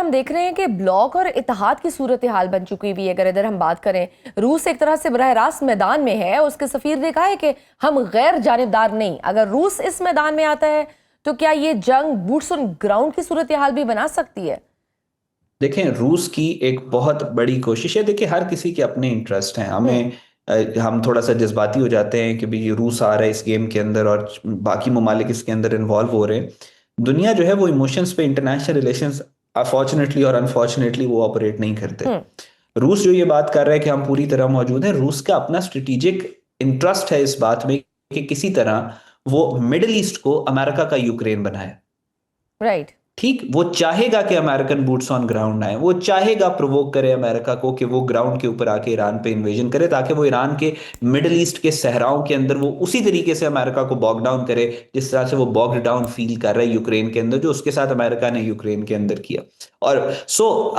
हम देख रहे हैं कि ब्लॉक और इत्तेहाद की सूरत हाल बन चुकी हुई है। अगर इधर हम बात करें, रूस एक तरह से बरह रास्त मैदान में है। उसके सफीर ने कहा है कि हम गैर जानिबदार नहीं। अगर रूस इस मैदान में आता है तो क्या ये जंग बूट्स ऑन ग्राउंड की सूरत हाल भी बना सकती है? देखें, रूस की एक बहुत बड़ी कोशिश है। देखिए, हर किसी के अपने इंटरेस्ट हैं। हम्म। हम थोड़ा सा जज्बाती हो जाते हैं कि भाई रूस आ रहा है इस गेम के अंदर और बाकी ममालिक इसके अंदर इन्वॉल्व हो रहे हैं। दुनिया जो है वो इमोशंस पे, इंटरनेशनल रिलेशंस अफॉर्चुनेटली और अनफॉर्चुनेटली वो ऑपरेट नहीं करते। हम्म। रूस जो ये बात कर रहा है कि हम पूरी तरह मौजूद हैं, रूस का अपना स्ट्रेटेजिक इंटरेस्ट है इस बात में कि किसी तरह वो मिडिल ईस्ट को अमेरिका का यूक्रेन बनाए। राइट। ठीक, वो चाहेगा कि अमेरिकन बूट्स ऑन ग्राउंड आए, वो चाहेगा प्रोवोक करे अमेरिका को कि वो ग्राउंड के ऊपर आके ईरान पे इन्वेजन करे, ताकि वो ईरान के मिडिल ईस्ट के सहराओं के अंदर वो उसी तरीके से अमेरिका को बॉग डाउन करे जिस तरह से वो बॉग डाउन फील कर रहा है यूक्रेन के अंदर, जो उसके साथ अमेरिका ने यूक्रेन के अंदर किया। और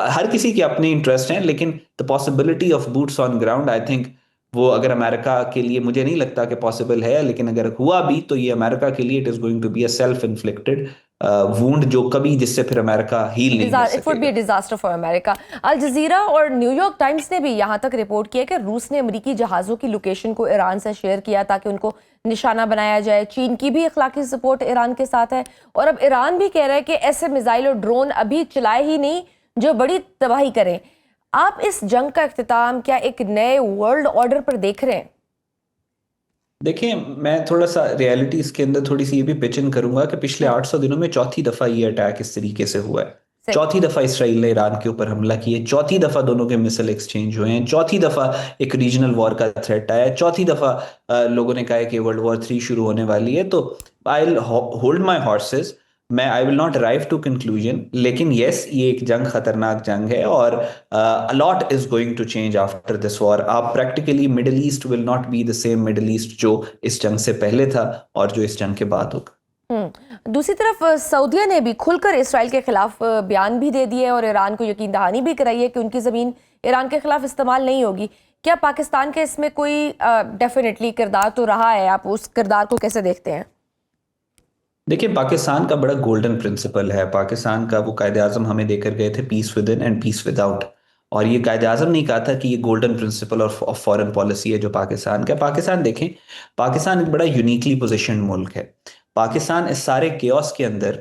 हर किसी के अपने इंटरेस्ट हैं, लेकिन the possibility of boots on ground, I think वो अगर अमेरिका के लिए, मुझे नहीं लगता कि पॉसिबल है, लेकिन अगर हुआ भी तो ये अमेरिका के लिए it is going to be a self inflicted wound, जो कभी जिससे फिर अमेरिका हील नहीं कर इट वुड बी अ सकेगा। Disaster for America. Al Jazeera और न्यूयॉर्क टाइम्स ने भी यहां तक रिपोर्ट किया कि रूस ने अमेरिकी जहाजों की लोकेशन को ईरान से शेयर किया ताकि उनको निशाना बनाया जाए। चीन की भी अखलाकी सपोर्ट ईरान के साथ है और अब ईरान भी कह रहा है कि ऐसे मिसाइल और ड्रोन अभी चलाए ही नहीं जो बड़ी तबाही करें। आप इस जंग का इख्तिताम क्या एक नए वर्ल्ड ऑर्डर पर देख रहे हैं? देखिए, मैं थोड़ा सा रियलिटी इसके अंदर थोड़ी सी ये भी पिच इन करूंगा कि पिछले हम्म। 800 दिनों में चौथी दफा ये अटैक इस तरीके से हुआ है। सही। चौथी दफा इसराइल ने ईरान के ऊपर हमला किया, चौथी दफा दोनों के मिसाइल एक्सचेंज हुए हैं, चौथी दफा एक रीजनल वॉर का थ्रेट आया है, चौथी दफा लोगों ने कहा है कि वर्ल्ड वॉर 3 शुरू होने वाली है। तो I will hold my horses, I will not arrive to conclusion, लेकिन यस, ये एक जंग, खतरनाक जंग है और a lot is going to change after this war. आप practically Middle East will not be the same Middle East जो इस जंग से पहले था और जो इस जंग के बाद होगा। दूसरी तरफ सऊदीया ने भी खुलकर इसराइल के खिलाफ बयान भी दे दिए और ईरान को यकीन दहानी भी कराई है कि उनकी ज़मीन ईरान के खिलाफ इस्तेमाल नहीं होगी। क्या पाकिस्तान के इसमें कोई डेफिनेटली किरदार तो रहा है? आप उस किरदार को कैसे देखते हैं? देखिए, पाकिस्तान का बड़ा गोल्डन प्रिंसिपल है। पाकिस्तान का वो कायदे आजम हमें देकर गए थे, peace within and peace without. और ये कायदे आजम नहीं कहा था कि ये golden principle of foreign policy है जो पाकिस्तान का। पाकिस्तान देखें, पाकिस्तान एक बड़ा यूनिकली पोजिशन मुल्क है। पाकिस्तान इस सारे केओस के अंदर,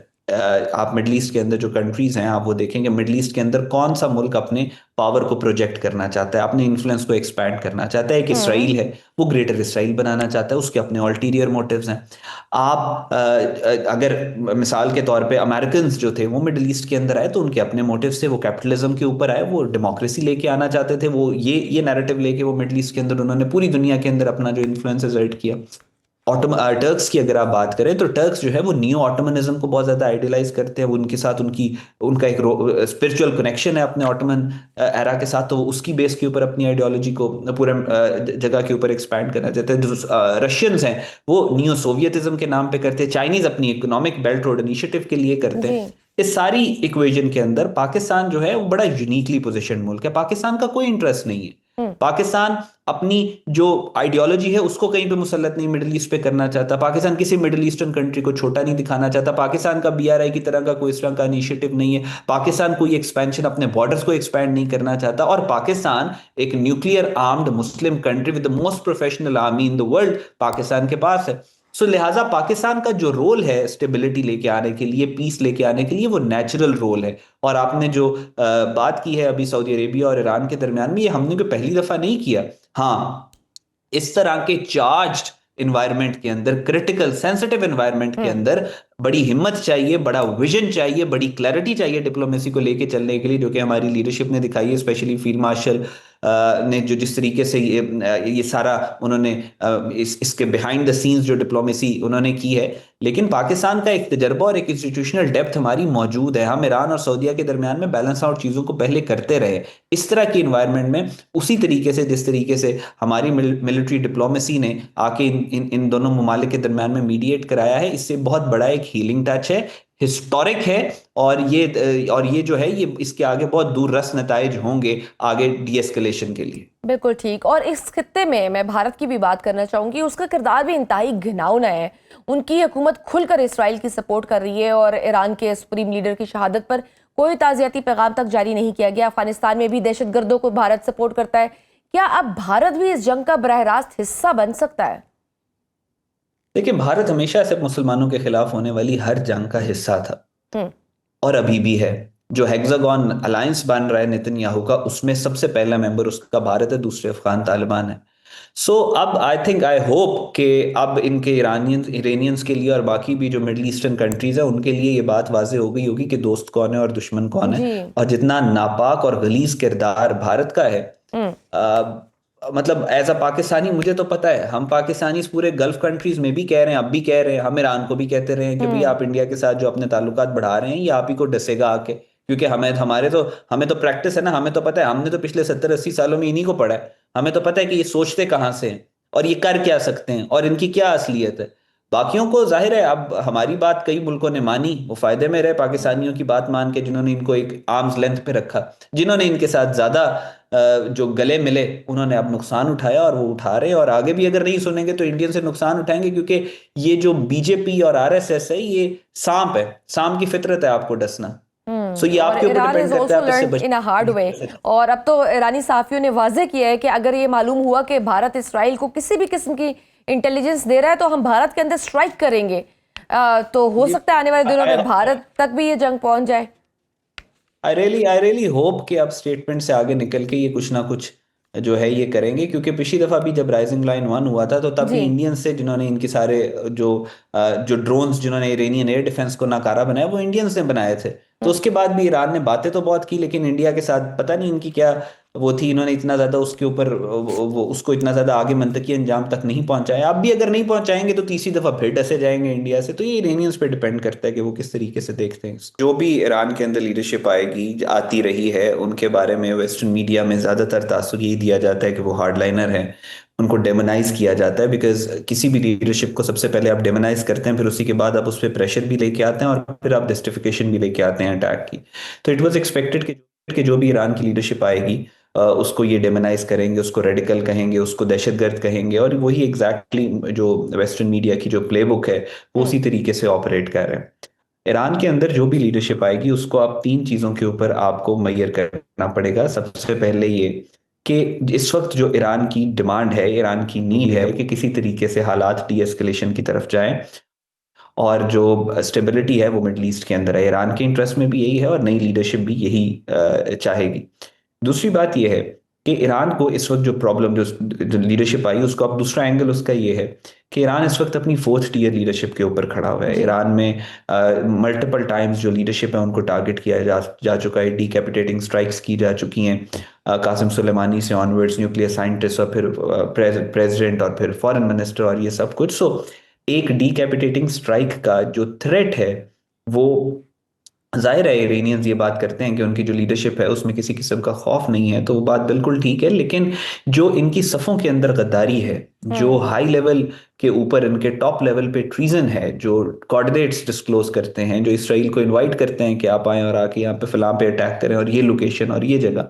आप मिडल ईस्ट के अंदर जो कंट्रीज हैं, आप वो देखेंगे मिडल ईस्ट के अंदर कौन सा मुल्क अपने पावर को प्रोजेक्ट करना चाहता है, अपने इन्फ्लुएंस को एक्सपैंड करना चाहता है। एक हम्म। इसराइल है, वो ग्रेटर इसराइल बनाना चाहता है, उसके अपने अल्टीरियर मोटिव्स हैं। आप अगर मिसाल के तौर पे अमेरिकन जो थे वो मिडिल ईस्ट के अंदर आए तो उनके अपने मोटिव से, वो कैपिटलिज्म के ऊपर आए, वो डेमोक्रेसी लेके आना चाहते थे, वो ये नैरेटिव लेके वो मिडिल ईस्ट के अंदर उन्होंने पूरी दुनिया के अंदर अपना जो इन्फ्लुएंस एक्सर्ट किया। टर्क्स की अगर आप बात करें तो टर्क्स जो है वो नियो ऑटोमनिज्म को बहुत ज्यादा आइडियलाइज करते हैं। वो उनके साथ उनका एक स्पिरिचुअल कनेक्शन है अपने ऑटोमन एरा के साथ, तो वो उसकी बेस के ऊपर अपनी आइडियोलॉजी को पूरे जगह के ऊपर एक्सपैंड करना चाहते हैं। जो रशियंस हैं वो नियो सोवियतिज्म के नाम पे करते हैं, चाइनीज अपनी इकोनॉमिक बेल्ट रोड इनिशिएटिव के लिए करते जी। हैं। इस सारी इक्वेशन के अंदर पाकिस्तान जो है वो बड़ा यूनिकली पोजिशन मुल्क है। पाकिस्तान का कोई इंटरेस्ट नहीं है। हम्म। पाकिस्तान अपनी जो आइडियोलॉजी है उसको कहीं पे मुसल्लत नहीं मिडिल ईस्ट पे करना चाहता। पाकिस्तान किसी मिडिल ईस्टर्न कंट्री को छोटा नहीं दिखाना चाहता। पाकिस्तान का बीआरआई की तरह का कोई इस तरह का इनिशिएटिव नहीं है। पाकिस्तान कोई एक्सपेंशन, अपने बॉर्डर्स को एक्सपैंड नहीं करना चाहता। और पाकिस्तान एक nuclear armed Muslim country with the most professional army in the world Pakistan के पास है। सो लिहाजा पाकिस्तान का जो रोल है स्टेबिलिटी लेके आने के लिए, पीस लेके आने के लिए, वो नेचुरल रोल है। और आपने जो बात की है अभी सऊदी अरेबिया और ईरान के दरमियान में, ये हमने कोई पहली दफा नहीं किया। हाँ, इस तरह के चार्ज्ड इन्वायरमेंट के अंदर, क्रिटिकल सेंसिटिव इन्वायरमेंट के हम्म। अंदर बड़ी हिम्मत चाहिए, बड़ा विजन चाहिए, बड़ी क्लैरिटी चाहिए डिप्लोमेसी को लेके चलने के लिए, जो कि हमारी लीडरशिप ने दिखाई है। स्पेशली फील्ड मार्शल ने जो जिस तरीके से ये सारा उन्होंने इसके बिहाइंड द सीन्स जो डिप्लोमेसी उन्होंने की है। लेकिन पाकिस्तान का एक तजर्बा और एक इंस्टीट्यूशनल डेप्थ हमारी मौजूद है। हम ईरान और सऊदीया के दरमियान में बैलेंस आउट चीज़ों को पहले करते रहे इस तरह की इन्वायरमेंट में, उसी तरीके से जिस तरीके से हमारी मिलिट्री डिप्लोमेसी ने आके इन दोनों ममालिक के दरमियान में मीडिएट कराया है। इससे बहुत बड़ा एक हीलिंग टच है, हिस्टोरिक है। और ये जो है, ये इसके आगे बहुत दूर रस नताइज होंगे आगे डीएस्केलेशन के लिए। बिल्कुल ठीक। और इस खित्ते में मैं भारत की भी बात करना चाहूंगी। उसका किरदार भी इंतहाई घिनौना है। उनकी हुकूमत खुलकर इसराइल की सपोर्ट कर रही है और ईरान के सुप्रीम लीडर की शहादत पर कोई ताज़ियती पैगाम तक जारी नहीं किया गया। अफगानिस्तान में भी दहशतगर्दों को भारत सपोर्ट करता है। क्या अब भारत भी इस जंग का बरह रास्त हिस्सा बन सकता है? देखिए, भारत हमेशा से मुसलमानों के खिलाफ होने वाली हर जंग का हिस्सा था हम्म। और अभी भी है। जो हेक्सागन अलायंस बन रहा है नेतन्याहू का, उसमें सबसे पहला मेंबर उसका भारत है, दूसरे अफगान तालिबान है। अब आई होप कि अब इनके इरानियंस के लिए और बाकी भी जो मिडिल ईस्टर्न कंट्रीज है उनके लिए ये बात वाज़ेह हो गई होगी कि दोस्त कौन है और दुश्मन कौन है। जी। और जितना नापाक और गलीज किरदार भारत का है, हम्म। मतलब एज अ पाकिस्तानी मुझे तो पता है, हम पाकिस्तानी इस पूरे गल्फ कंट्रीज में भी कह रहे हैं, अब भी कह रहे हैं, हम ईरान को भी कहते रहे हैं कि भाई हम्म। आप इंडिया के साथ जो अपने ताल्लुकात बढ़ा रहे हैं ये आप ही को डसेगा आके, क्योंकि हमें तो प्रैक्टिस है ना, हमें तो पता है, हमने तो पिछले 70-80 सालों में इन्हीं को पढ़ा है। हमें तो पता है कि ये सोचते कहाँ से हैं और ये कर क्या सकते हैं और इनकी क्या असलियत है। बाकियों को जाहिर है, अब हमारी बात कई मुल्कों ने मानी, वो फायदे में रहे पाकिस्तानियों की बात मान के, जिन्होंने इनको एक आर्म्स लेंथ पे रखा। जिन्होंने इनके साथ ज्यादा जो गले मिले उन्होंने अब नुकसान उठाया और वो उठा रहे हैं, और आगे भी अगर नहीं सुनेंगे तो इंडियन से नुकसान उठाएंगे, क्योंकि ये जो बीजेपी और आरएसएस है ये सांप है, सांप की फितरत है आपको डसना। ये और आपके ऊपर ईरान डिपेंड इज करता है ऑल्सो आप इससे learn in a hard way. और अब तो ईरानी सहाफियों ने वाजे किया है कि अगर ये मालूम हुआ कि भारत इसराइल को किसी भी किस्म की इंटेलिजेंस दे रहा है तो हम भारत के अंदर स्ट्राइक करेंगे। तो हो सकता है आने वाले दिनों में भारत तक भी ये जंग पहुंच जाए। आई रियली होप कि आप स्टेटमेंट से आगे निकल के ये कुछ ना कुछ जो है ये करेंगे, क्योंकि पिछली दफा भी जब राइजिंग लाइन 1 हुआ था तो तब जी। भी इंडियंस से, जिन्होंने इनके सारे जो जो ड्रोन्स जिन्होंने इरानियन एयर डिफेंस को नाकारा बनाया वो इंडियंस ने बनाए थे। तो उसके बाद भी ईरान ने बातें तो बहुत की, लेकिन इंडिया के साथ पता नहीं इनकी क्या वो थी, इन्होंने इतना ज्यादा उसके ऊपर वो उसको इतना ज्यादा आगे मंतकी अंजाम तक नहीं पहुंचाया। अब भी अगर नहीं पहुंचाएंगे तो तीसरी दफा फिर डसे जाएंगे इंडिया से। तो ये इरानियंस पे डिपेंड करता है कि वो किस तरीके से देखते हैं। जो भी ईरान के अंदर लीडरशिप आएगी, आती रही है, उनके बारे में वेस्टर्न मीडिया में ज्यादातर तासुर यही दिया जाता है कि वो हार्डलाइनर है, उनको डेमोनाइज किया जाता है। बिकॉज किसी भी लीडरशिप को सबसे पहले आप डेमोनाइज करते हैं, फिर उसी के बाद आप उस पर प्रेशर भी लेके आते हैं और फिर आप जस्टिफिकेशन भी लेके आते हैं अटैक की। तो इट वॉज एक्सपेक्टेड कि जो भी ईरान की लीडरशिप आएगी उसको ये डेमोनाइज करेंगे, उसको रेडिकल कहेंगे, उसको दहशतगर्द कहेंगे, और वही एग्जैक्टली जो वेस्टर्न मीडिया की जो प्लेबुक है वो उसी तरीके से ऑपरेट कर रहे हैं। ईरान के अंदर जो भी लीडरशिप आएगी उसको आप 3 चीजों के ऊपर आपको मैयर करना पड़ेगा। सबसे पहले ये कि इस वक्त जो ईरान की डिमांड है, ईरान की नीड है कि किसी तरीके से हालात डी एस्केलेशन की तरफ जाएं, और जो स्टेबिलिटी है वो मिडल ईस्ट के अंदर है। ईरान के इंटरेस्ट में भी यही है और नई लीडरशिप भी यही चाहेगी। दूसरी बात यह है कि ईरान को इस वक्त जो प्रॉब्लम जो लीडरशिप आई उसको, अब दूसरा एंगल उसका ये है कि ईरान इस वक्त अपनी 4th टियर लीडरशिप के ऊपर खड़ा हुआ है। ईरान में मल्टीपल टाइम्स जो लीडरशिप है उनको टारगेट किया जा चुका है, डीकैपिटेटिंग स्ट्राइक्स की जा चुकी हैं, कासिम सुलेमानी से ऑनवर्ड्स, न्यूक्लियर साइंटिस्ट और फिर प्रेसिडेंट और फिर फॉरेन मिनिस्टर और ये सब कुछ। एक डीकैपिटेटिंग स्ट्राइक का जो थ्रेट है वो, जाहिर है इरानियंस ये बात करते हैं कि उनकी जो लीडरशिप है उसमें किसी किस्म का खौफ नहीं है, तो वो बात बिल्कुल ठीक है। लेकिन जो इनकी सफ़ों के अंदर गद्दारी है, जो हाई लेवल के ऊपर इनके टॉप लेवल पे ट्रीजन है, जो कोऑर्डिनेट्स डिस्क्लोज करते हैं, जो इसराइल को इनवाइट करते हैं कि आप आए और आके यहाँ पे फलां पे अटैक करें और ये लोकेशन और ये जगह,